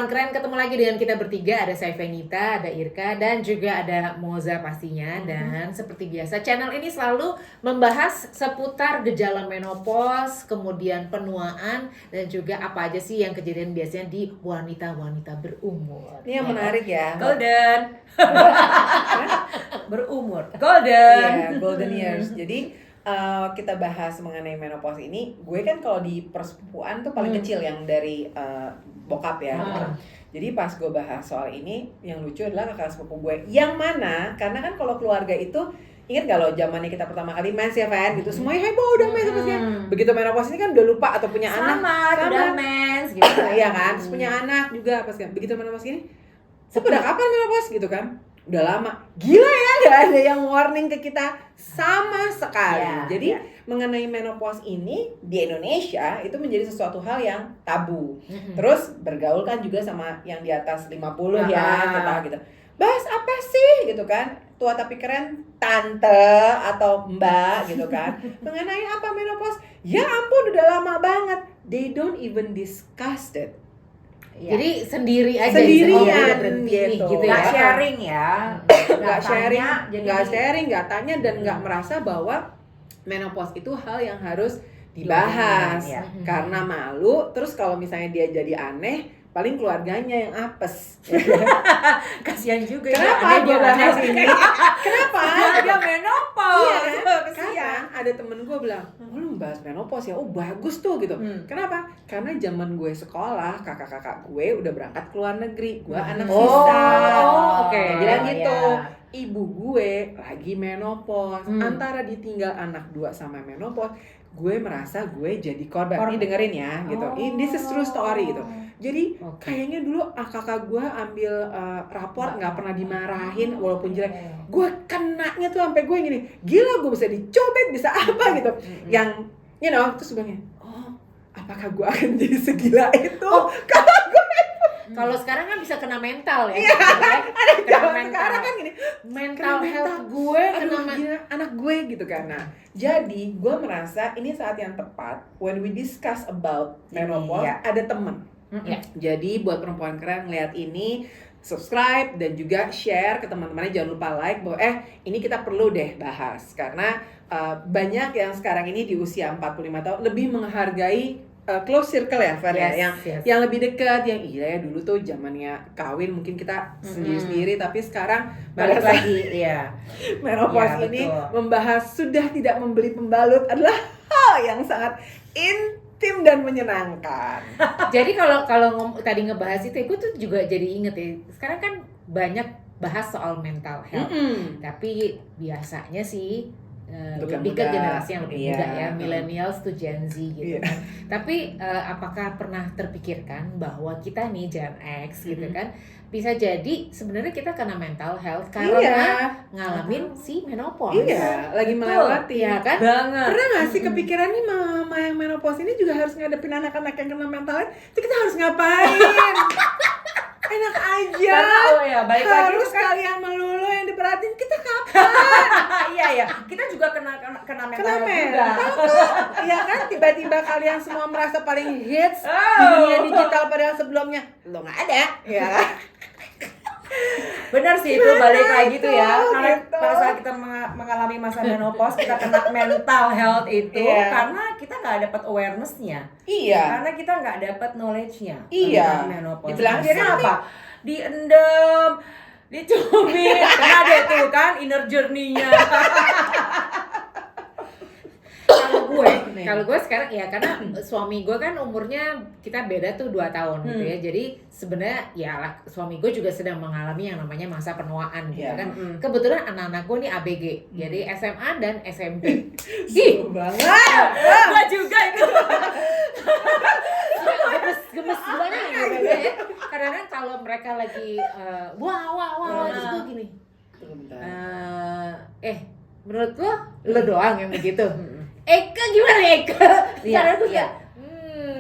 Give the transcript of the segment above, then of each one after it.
Keren, ketemu lagi dengan kita bertiga, ada saya Venita, ada Irka, dan juga ada Moza pastinya. Dan seperti biasa, channel ini selalu membahas seputar gejala menopause, kemudian penuaan, dan juga apa aja sih yang kejadian biasanya di wanita-wanita berumur. Ini yang menarik ya. Golden. Berumur. Golden. Iya, golden years. Jadi kita bahas mengenai menopause ini. Gue kan kalau di persepupuan tuh paling kecil yang dari bokap ya. Jadi pas gue bahas soal ini, yang lucu adalah kakak sepupu gue. Yang mana, karena kan kalau keluarga itu, ingat gak lo zamannya kita pertama kali mens ya Van gitu, semuanya heboh udah mens pastinya. Begitu menopause ini kan udah lupa atau punya anak. Udah mens gitu. Iya kan, terus punya anak juga pas kan. Begitu menopause ini, udah kapan menopause gitu kan? Udah lama. Gila ya, nggak ada yang warning ke kita sama sekali. Ya, Jadi mengenai menopause ini di Indonesia itu menjadi sesuatu hal yang tabu. Terus bergaul kan juga sama yang di atas 50 ya, kita gitu. Bahas apa sih gitu kan? Tua tapi keren, tante atau mbak gitu kan. Mengenai apa menopause? Ya ampun, udah lama banget. They don't even discuss it. Ya. Jadi sendiri aja sendirian gitu ya. Nggak sharing ya. Nggak sharing, jadi nggak sharing, nggak tanya dan nggak merasa bahwa menopause itu hal yang harus dibahas Ya. karena malu. Terus kalau misalnya dia jadi aneh, paling keluarganya yang apes. Kasihan juga Kenapa ya. gue bahas ini? Kenapa? Dia menopause. Iya, Kasihan. karena ada temen gue bilang, oh lu bahas menopause ya, oh bagus tuh gitu. Kenapa? Karena zaman gue sekolah, kakak-kakak gue udah berangkat ke luar negeri, gue anak sisa. oke. Dia bilang Oh, gitu. iya. Ibu gue lagi menopause, antara ditinggal anak 2 sama menopause, gue merasa gue jadi korban. Ini dengerin ya, gitu. This is true story gitu. Jadi kayaknya dulu kakak gue ambil rapor nggak pernah dimarahin walaupun jelek. Gue kenanya tuh sampai gue gini, gila gue bisa dicobet, bisa apa gitu. Yang terus gue bilang, oh apakah gue akan jadi segila itu? Kalau sekarang kan bisa kena mental ya. Iya, ada Kena zaman mental. sekarang kan gini, Mental kena health gue aduh kena gila, anak gue gitu kan. Nah, jadi gue merasa ini saat yang tepat when we discuss about menopause, ada temen. Ya. Jadi buat perempuan keren ngeliat ini, subscribe dan juga share ke teman-temannya, jangan lupa like bahwa ini kita perlu deh bahas karena banyak yang sekarang ini di usia 45 tahun lebih menghargai close circle ya Fer ya, yang lebih dekat, yang iya ya dulu tuh zamannya kawin mungkin kita sendiri-sendiri, tapi sekarang Balik lagi ya. menopause Ya, ini betul. membahas sudah tidak membeli pembalut adalah hal yang sangat intim dan menyenangkan. Jadi kalau tadi ngebahas itu, gue tuh juga jadi inget ya. Sekarang kan banyak bahas soal mental health, tapi biasanya sih lebih ke muda. generasi yang lebih Iya. muda ya, millennials to Gen Z gitu Iya. kan. Tapi apakah pernah terpikirkan bahwa kita nih Gen X gitu kan, bisa jadi sebenarnya kita kena mental health karena ngalamin si menopause. Iya, lagi melewati. Iya kan? Banget. Pernah gak sih kepikiran nih mama yang menopause ini juga harus ngadepin anak-anak yang kena mental health? Itu kita harus ngapain? Enak aja. Karena balik lagi harus kan. kalian melulu yang diperhatiin, kita kapan? Iya. Kita juga kena mental Kena health juga. mental kok. Iya kan, tiba-tiba kalian semua merasa paling hits di dunia digital padahal sebelumnya lo gak ada. Ya. Benar sih, itu balik lagi tuh ya. Karena gitu. pada saat kita mengalami masa menopause, kita kena mental health itu karena kita nggak dapat awareness-nya. Iya. Karena kita nggak dapat knowledge-nya Iya. tentang menopause. Dibilang Akhirnya sakit. apa? Diendam, dicubit, karena ada tuh kan inner journey-nya. Kalau gue sekarang ya karena suami gue kan umurnya kita beda tuh 2 tahun gitu ya. Jadi sebenarnya ya suami gue juga sedang mengalami yang namanya masa penuaan gitu kan. Kebetulan anak-anak gue nih ABG. Jadi SMA dan SMP. Seru banget. Gua juga itu. Gemes gimana gitu ya. Kadang-kadang kalau mereka lagi wah terus gue gini. Menurut lo doang yang begitu. Eka gimana Eka? Iya. Iya.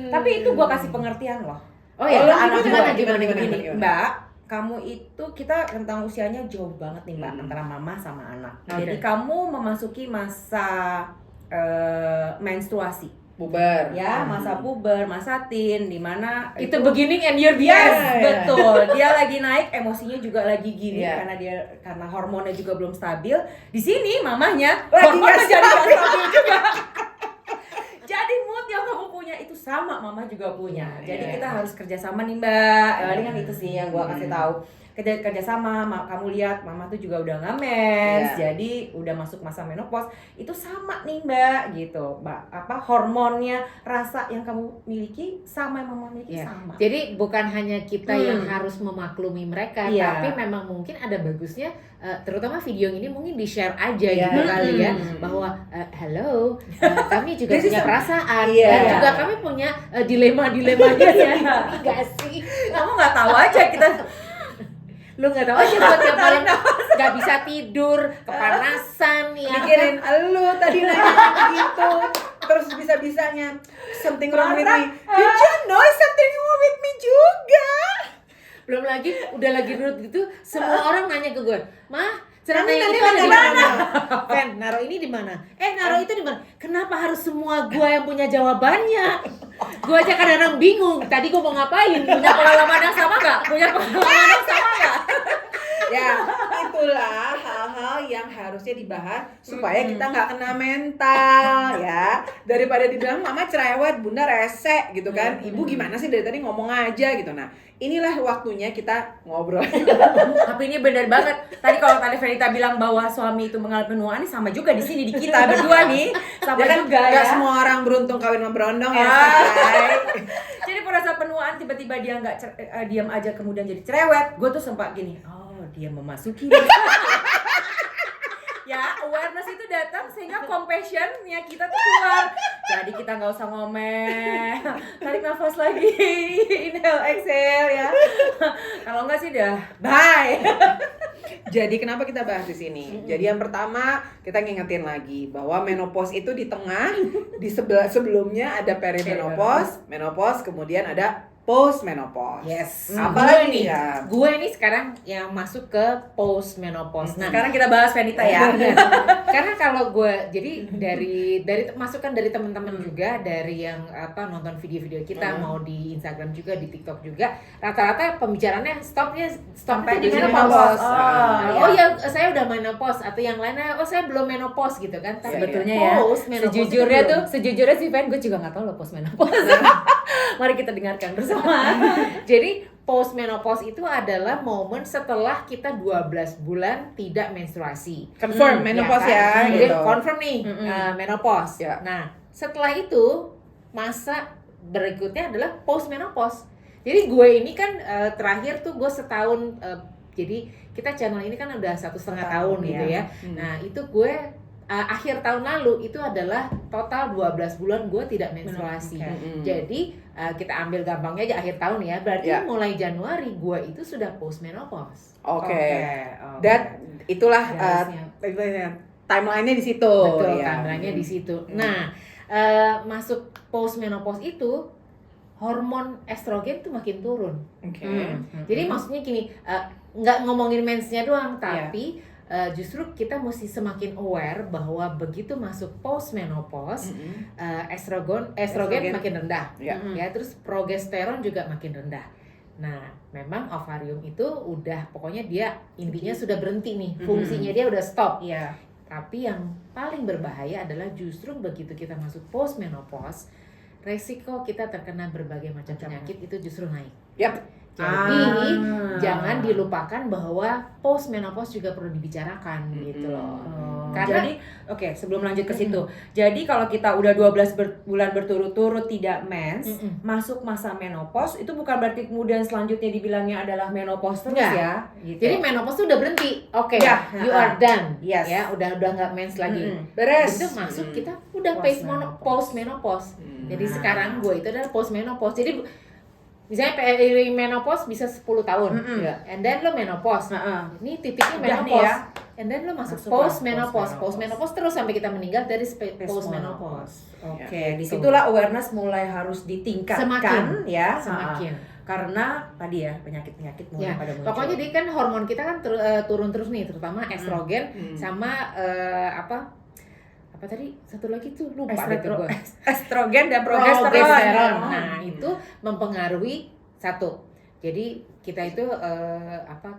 Tapi itu gua kasih pengertian loh. Oh ya, anak gimana? gini, Mbak, kamu itu kita rentang usianya jauh banget nih Mbak, antara mama sama anak. Okay. Jadi kamu memasuki masa menstruasi. Puber. Ya, masa puber, masa teen, dimana Itu beginning and you're the Yes, end. betul. Dia lagi naik, emosinya juga lagi gini Iya. karena hormonnya juga belum stabil. Di sini mamahnya Lagi hormonnya nggak jadi nggak stabil juga. Jadi mood yang kamu punya itu sama, mama juga punya. Jadi Iya. kita harus kerjasama nih Mbak. Paling kan itu sih yang gua kasih tahu. Kerjasama, kamu lihat mama tuh juga udah nggak mens, Iya. jadi udah masuk masa menopause. Itu sama nih Mbak, gitu. Hormonnya, rasa yang kamu miliki sama yang mama miliki Ya. sama. Jadi bukan hanya kita yang harus memaklumi mereka, Iya. tapi memang mungkin ada bagusnya, terutama video ini mungkin di-share aja Iya. gitu kali ya, Hmm. bahwa hello, kami juga This is punya a- perasaan, Iya. dan juga kami punya dilema-dilemanya ya, enggak sih? Kamu nggak tahu aja kita Lu nggak tahu aja buat tiap malam nggak bisa tidur, kepanasan ya. Mikirin elu tadi nanya begitu, terus bisa-bisanya something wrong with me. Did you know something wrong with me juga? Belum lagi udah lagi nurut gitu, semua orang nanya ke gue, "Mah, celana Nanti yang itu mana ada di di mana? Fen, naruh ini di mana? Naruh itu di mana? Kenapa harus semua gua yang punya jawabannya? Gua aja kadang-kadang bingung. Tadi gua mau ngapain? Punya pengalaman yang sama nggak? Punya pengalaman yang sama nggak? Ya, itulah hal-hal yang harusnya dibahas supaya kita nggak kena mental ya. Daripada dibilang mama cerewet, bunda rese gitu kan. Ibu gimana sih dari tadi ngomong aja gitu. Nah, inilah waktunya kita ngobrol. Tapi ini bener banget. Tadi kalau tadi Venita bilang bahwa suami itu mengalami penuaan, ini sama juga di sini di kita berdua nih. Sama Ya kan juga nggak ya. semua orang beruntung kawin sama berondong ya. Ah. Say. Jadi pada saat penuaan tiba-tiba dia nggak diam aja kemudian jadi cerewet. Gue tuh sempat gini, oh dia memasuki. Ya, awareness itu datang sehingga compassion-nya kita tuh keluar. Jadi kita nggak usah ngomel, tarik nafas lagi, inhale, exhale ya. Kalau nggak sih dah, bye. Jadi kenapa kita bahas di sini? Jadi yang pertama kita ngingetin lagi bahwa menopause itu di tengah, di sebelah sebelumnya ada perimenopause, menopause, kemudian ada post menopause. Yes. Apalagi gue nih, ya? gue nih sekarang yang masuk ke post menopause. Nah, Sekarang kita bahas Venita ya. karena kalau gue jadi dari masukan dari teman-teman juga, dari yang nonton video-video kita, mau di Instagram juga, di TikTok juga, rata-rata pembicaraannya stopnya Sampai di di menopause. menopause. Oh, Ya saya udah menopause, atau yang lainnya saya belum menopause gitu kan. Tapi Sebetulnya ya, post menopause sejujurnya sih Fen, gue juga nggak tahu loh post menopause. mari kita dengarkan bersama. Jadi post menopause itu adalah momen setelah kita 12 bulan tidak menstruasi. Confirm menopause ya, Jadi gitu. confirm nih menopause. Ya. Nah, setelah itu masa berikutnya adalah post menopause. Jadi gue ini kan terakhir tuh gue setahun, jadi kita channel ini kan udah 1,5 tahun gitu ya. Nah, itu gue akhir tahun lalu itu adalah total 12 bulan gue tidak menstruasi. Jadi kita ambil gampangnya aja akhir tahun ya. Berarti Ya. mulai Januari gue itu sudah post menopause. Oke. Dan itulah timeline-nya di situ. Betul, ya. timeline-nya di situ. Nah, masuk post menopause itu hormon estrogen tuh makin turun. Oke. Jadi maksudnya gini, nggak ngomongin mensnya doang, tapi justru kita mesti semakin aware bahwa begitu masuk post menopause, estrogen makin rendah, Ya. ya, terus progesteron juga makin rendah. Nah, memang ovarium itu udah pokoknya dia intinya sudah berhenti nih, fungsinya dia udah stop. Iya. Tapi yang paling berbahaya adalah justru begitu kita masuk post menopause, resiko kita terkena berbagai macam penyakit itu justru naik. Yap. Jadi jangan dilupakan bahwa post menopause juga perlu dibicarakan gitu loh. Karena Jadi sebelum lanjut ke situ. Jadi kalau kita udah 12 bulan berturut-turut tidak mens, masuk masa menopause itu bukan berarti kemudian selanjutnya dibilangnya adalah menopause terus Enggak. ya. Gitu. jadi menopause tuh udah berhenti. Oke, Ya, you are done. Yes. Ya, udah nggak mens lagi. Beres. Itu masuk kita udah post menopause. Jadi Nah. sekarang gue itu adalah post menopause. Jadi misalnya menopause bisa 10 tahun, and then lo menopause. Ini titiknya Udah nih menopause. ya. And then lo masuk Masuklah post menopause. post-menopause. Post menopause terus sampai kita meninggal dari post menopause. Oke, disitulah awareness mulai harus ditingkatkan Semakin. ya. Semakin. Karena tadi ya penyakit-penyakit mulai Ya, pada muncul. pokoknya jadi kan hormon kita kan turun terus nih, terutama estrogen sama apa tadi satu lagi tuh lupa deh tuh gue. Estrogen dan Progesteron. progesteron. Nah, itu mempengaruhi satu. Jadi kita itu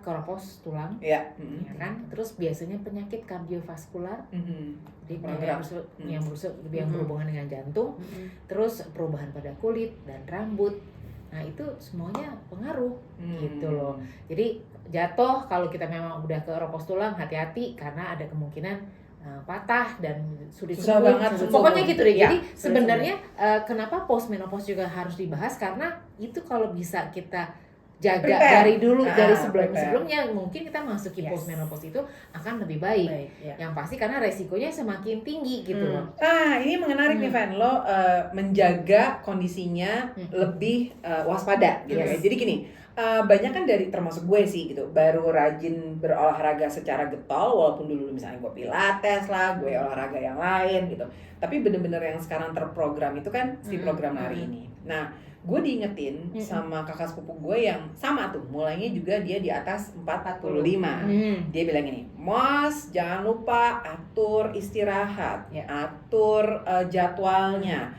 keropos tulang, Ya. ya kan? Terus biasanya penyakit kardiovaskular, jadi Program. yang berhubungan dengan jantung, terus perubahan pada kulit dan rambut. Nah, itu semuanya pengaruh gitu loh. Jadi jatuh kalau kita memang udah ke keropos tulang, hati-hati karena ada kemungkinan patah dan sulit Susah sembuh. banget sembuh. Pokoknya gitu deh. Ya, Jadi sulit sebenarnya kenapa postmenopause juga harus dibahas, karena itu kalau bisa kita jaga Prepare. dari dulu, dari Prepare. sebelumnya mungkin kita masuki Yes. postmenopause itu akan lebih baik. Baik, ya. Yang pasti karena resikonya semakin tinggi gitu loh. Ini menarik nih Van, lo menjaga kondisinya lebih waspada gitu ya. Yes. Jadi gini, banyak kan dari termasuk gue sih gitu, baru rajin berolahraga secara getol, walaupun dulu misalnya gue pilates lah, gue olahraga yang lain gitu. Tapi bener-bener yang sekarang terprogram itu kan si program lari ini. Nah, gue diingetin sama kakak sepupu gue yang sama tuh, mulainya juga dia di atas 45. Dia bilang gini, Mas jangan lupa atur istirahat, atur jadwalnya,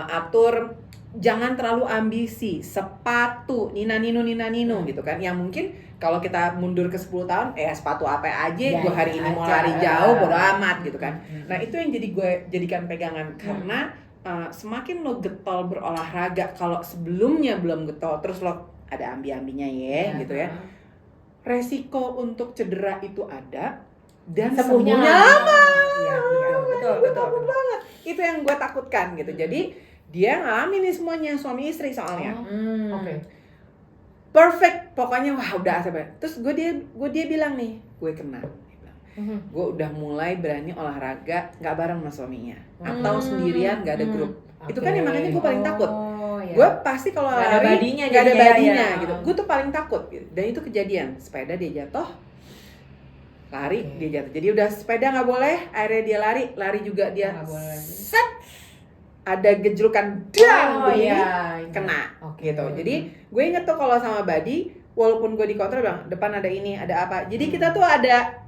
atur jangan terlalu ambisi, sepatu, nina nino gitu kan. Yang mungkin kalau kita mundur ke 10 tahun, sepatu apa aja, gue hari ini mau lari jauh, bodo amat gitu kan. Nah itu yang jadi gue jadikan pegangan, karena semakin lo getol berolahraga, kalau sebelumnya belum getol, terus lo ada ambi-ambinya gitu ya, resiko untuk cedera itu ada, dan sembuhnya lama. Iya, betul banget. Itu yang gue takutkan gitu. Jadi dia ngalamin nih semuanya, suami istri soalnya. Oke. Perfect, pokoknya wah udah asap. Terus gue bilang nih, gue kena. Gue udah mulai berani olahraga nggak bareng sama suaminya, atau sendirian nggak ada grup. Itu kan yang makanya gue paling takut. Gue pasti kalau Nggak ada lari badinya nggak ada jadinya, badinya ya. gitu. Gue tuh paling takut gitu. Dan itu kejadian, sepeda dia jatuh, lari dia jatuh. Jadi udah sepeda nggak boleh, akhirnya dia lari juga dia Nggak boleh lagi. set, ada gejrukan dang begini, kena Oke. gitu. Jadi gue inget tuh kalau sama Badi, walaupun gue di kontrol bilang depan ada ini, ada apa. Jadi kita tuh ada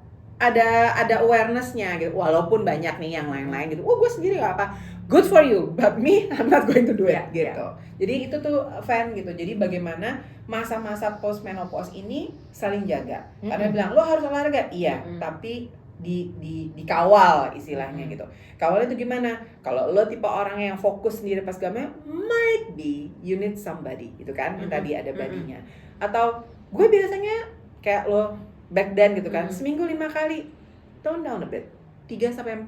awareness-nya gitu. Walaupun banyak nih yang lain-lain gitu. Gue sendiri gak apa. Good for you, but me I'm not going to do it gitu. Jadi itu tuh fan gitu. Jadi bagaimana masa-masa post-menopause ini saling jaga. Karena bilang lo harus olahraga, iya, tapi dikawal istilahnya gitu. Kawal itu gimana? Kalau lo tipe orang yang fokus sendiri pas gamenya, might be you need somebody gitu kan. Yang tadi ada badinya. Atau gue biasanya kayak lo back then gitu kan, seminggu 5 kali, tone down a bit, 3-4,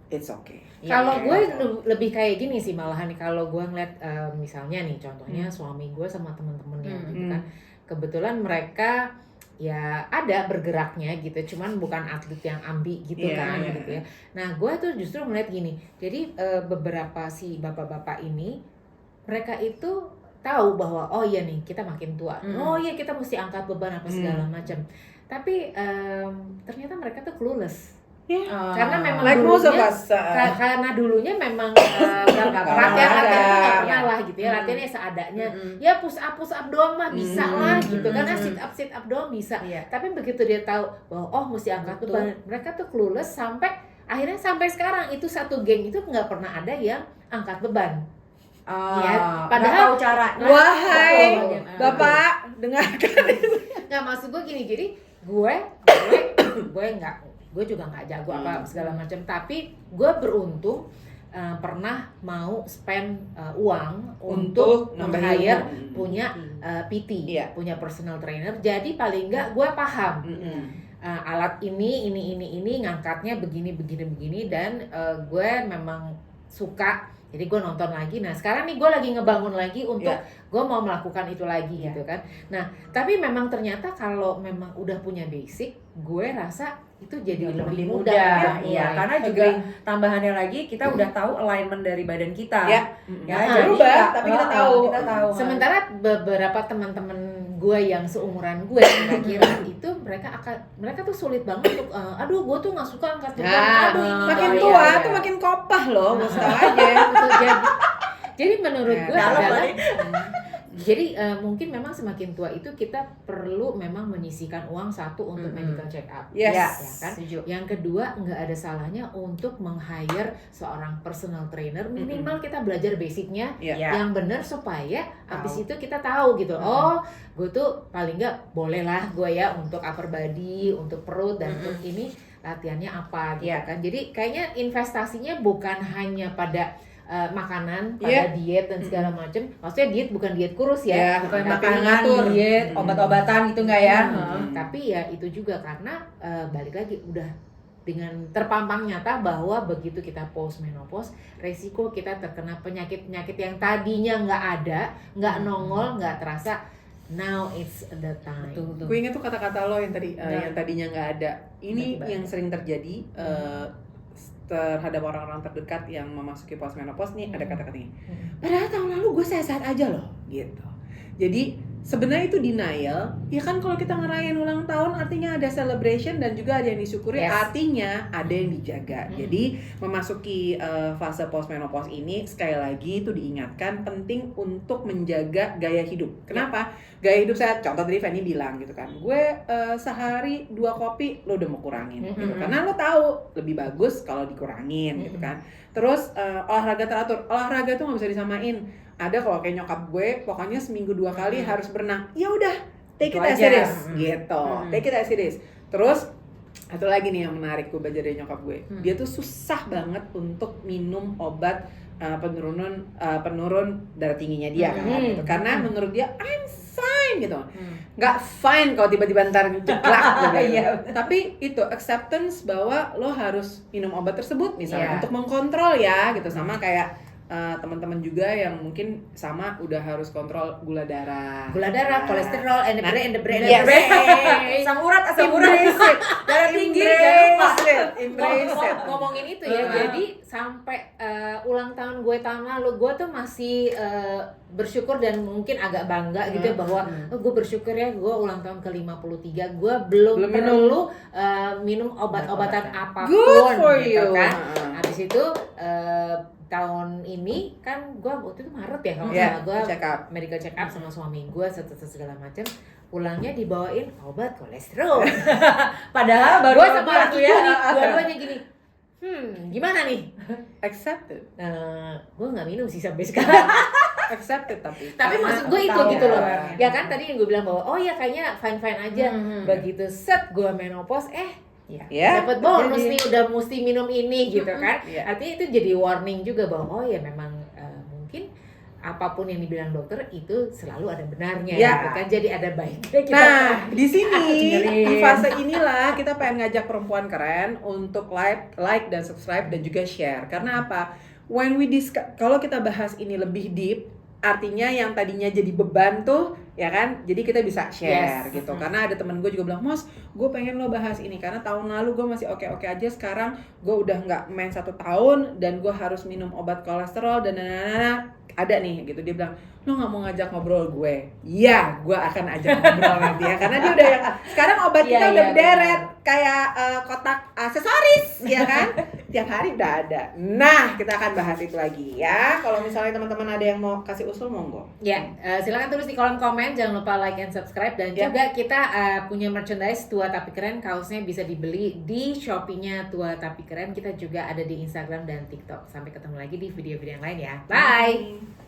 it's okay. Kalau gue lebih kayak gini sih malahan, kalau gue ngeliat misalnya nih contohnya suami gue sama temen-temennya gitu kan, kebetulan mereka ya ada bergeraknya gitu, cuman bukan atlet yang ambi gitu kan gitu ya. Nah gue tuh justru ngeliat gini, jadi beberapa si bapak-bapak ini, mereka itu tahu bahwa oh iya nih kita makin tua, oh iya kita mesti angkat beban apa segala macam. Tapi ternyata mereka tuh clueless. Karena memang like dulunya, karena dulunya memang latihan itu nggak pernah lah gitu ya, latihannya seadanya. Ya push up doang mah bisa lah gitu, karena sit up doang bisa. Tapi begitu dia tahu bahwa oh mesti angkat beban, mereka tuh clueless sampai akhirnya sampai sekarang itu satu geng itu nggak pernah ada yang angkat beban. Padahal tahu caranya. Wahai Bapak, dengarkan itu. Nggak, maksud gue gini, jadi gue juga nggak jago apa segala macam, tapi gue beruntung pernah mau spend uang untuk hire punya PT, punya personal trainer. Jadi paling nggak gue paham alat ini ngangkatnya begini dan gue memang suka. Jadi gue nonton lagi. Nah sekarang nih gue lagi ngebangun lagi untuk gue mau melakukan itu lagi gitu kan. Nah tapi memang ternyata kalau memang udah punya basic, gue rasa itu jadi lebih mudah. Iya, karena juga tambahannya lagi kita udah tahu alignment dari badan kita. Jadi berubah, tapi kita tahu. Sementara beberapa teman-teman gue yang seumuran gue kira-kira itu mereka tuh sulit banget untuk aduh gue tuh nggak suka angkat beban, makin tua tuh makin kopah loh, mesti aja. Jadi menurut gue adalah Jadi mungkin memang semakin tua itu kita perlu memang menyisihkan uang satu untuk medical check up. Yes. Ya kan? Setuju. Yang kedua, nggak ada salahnya untuk meng-hire seorang personal trainer. Minimal kita belajar basicnya Iya. yang benar supaya habis Tahu. itu kita tahu gitu. Oh, gue tuh paling nggak boleh lah gue ya untuk upper body, untuk perut dan untuk ini latihannya apa gitu Iya. kan. Jadi kayaknya investasinya bukan hanya pada makanan, pada diet dan segala macam. Maksudnya diet bukan diet kurus ya, Iya, Bukan tapi makanan, mengatur. diet, obat-obatan gitu nggak ya? Tapi ya itu juga karena balik lagi udah dengan terpampang nyata bahwa begitu kita post menopause, resiko kita terkena penyakit-penyakit yang tadinya nggak ada, nggak nongol, nggak terasa. Now it's the time. Betul. Gue inget tuh kata-kata lo yang tadi Nah. yang tadinya nggak ada. Ini Tiba-tiba yang sering terjadi terhadap orang-orang terdekat yang memasuki postmenopause nih, ada kata-katanya. Padahal tahun lalu gue sehat-sehat aja loh, gitu. Jadi sebenarnya itu denial. Ya kan kalau kita ngerayain ulang tahun artinya ada celebration dan juga ada yang disyukuri, Yes. artinya ada yang dijaga. Jadi memasuki fase postmenopause ini sekali lagi itu diingatkan penting untuk menjaga gaya hidup. Kenapa? Gaya hidup sehat. Contoh tadi Fanny bilang gitu kan, gue sehari 2 kopi lo udah mau kurangin gitu. Karena lo tahu lebih bagus kalau dikurangin gitu kan. Terus olahraga teratur. Olahraga tuh nggak bisa disamain. Ada kalau kayak nyokap gue, pokoknya seminggu 2 kali harus berenang. Ya udah, take Itu it as aja. it is, gitu. Take it as it is. Terus satu lagi nih yang menarik gue belajar dari nyokap gue. Dia tuh susah banget untuk minum obat penurun darah tingginya dia kan. Gitu. Karena menurut dia I'm fine gitu. Nggak fine kalau tiba-tiba ntar jeglak gitu. Iya. Tapi itu acceptance bahwa lo harus minum obat tersebut misalnya Iya. untuk mengkontrol ya gitu, sama kayak teman-teman juga yang mungkin sama udah harus kontrol gula darah. Gula darah, kolesterol, and the brain. Yes. Asam urat, Embrace it. darah tinggi, jangan lupa. Embrace it. Embrace it. Ngomongin itu ya, jadi sampai ulang tahun gue tahun lalu, gue tuh masih bersyukur dan mungkin agak bangga gitu ya bahwa gue bersyukur ya gue ulang tahun ke 53, gue belum perlu minum obat-obatan apapun. Good for gitu you. kan. Habis itu tahun ini kan gue waktu itu Maret ya kalau nggak salah, gue check up. medical check up sama suami gue segala macam, pulangnya dibawain obat kolesterol. Padahal baru Gue sama obat laki tuh gue nih dua-duanya gini, gimana nih? Accepted. Gue nggak minum sih sampai sekarang. Accepted tapi. Tapi Karena maksud gue itu tahu gitu loh. ya. Ya kan tadi yang gue bilang bahwa oh ya kayaknya fine-fine aja. Begitu set gue menopause, ya. dapat bonus nih udah mesti minum ini gitu kan. Iya. Artinya itu jadi warning juga bahwa oh ya memang mungkin apapun yang dibilang dokter itu selalu ada benarnya Ya. gitu kan. Jadi ada baiknya kita. Nah, di sini dengerin. di fase inilah kita pengen ngajak perempuan keren untuk like dan subscribe dan juga share. Karena apa? When we discuss, kalau kita bahas ini lebih deep, artinya yang tadinya jadi beban tuh, ya kan? Jadi kita bisa share gitu. Karena ada temen gue juga bilang, Mos, gue pengen lo bahas ini karena tahun lalu gue masih oke-oke aja. Sekarang gue udah nggak main 1 tahun dan gue harus minum obat kolesterol dan ada nih gitu. Dia bilang, lo nggak mau ngajak ngobrol gue? Iya, gue akan ajak ngobrol nanti ya. Karena dia udah sekarang obat kita Iya, udah iya, berderet kayak kotak aksesoris, ya kan? Tiap hari udah ada. Nah, kita akan bahas itu lagi ya. Kalau misalnya teman-teman ada yang mau kasih usul, monggo. Ya, silakan tulis di kolom komen, jangan lupa like and subscribe dan juga kita punya merchandise Tua Tapi Keren, kaosnya bisa dibeli di Shopee-nya Tua Tapi Keren. Kita juga ada di Instagram dan TikTok. Sampai ketemu lagi di video-video yang lain ya. Bye.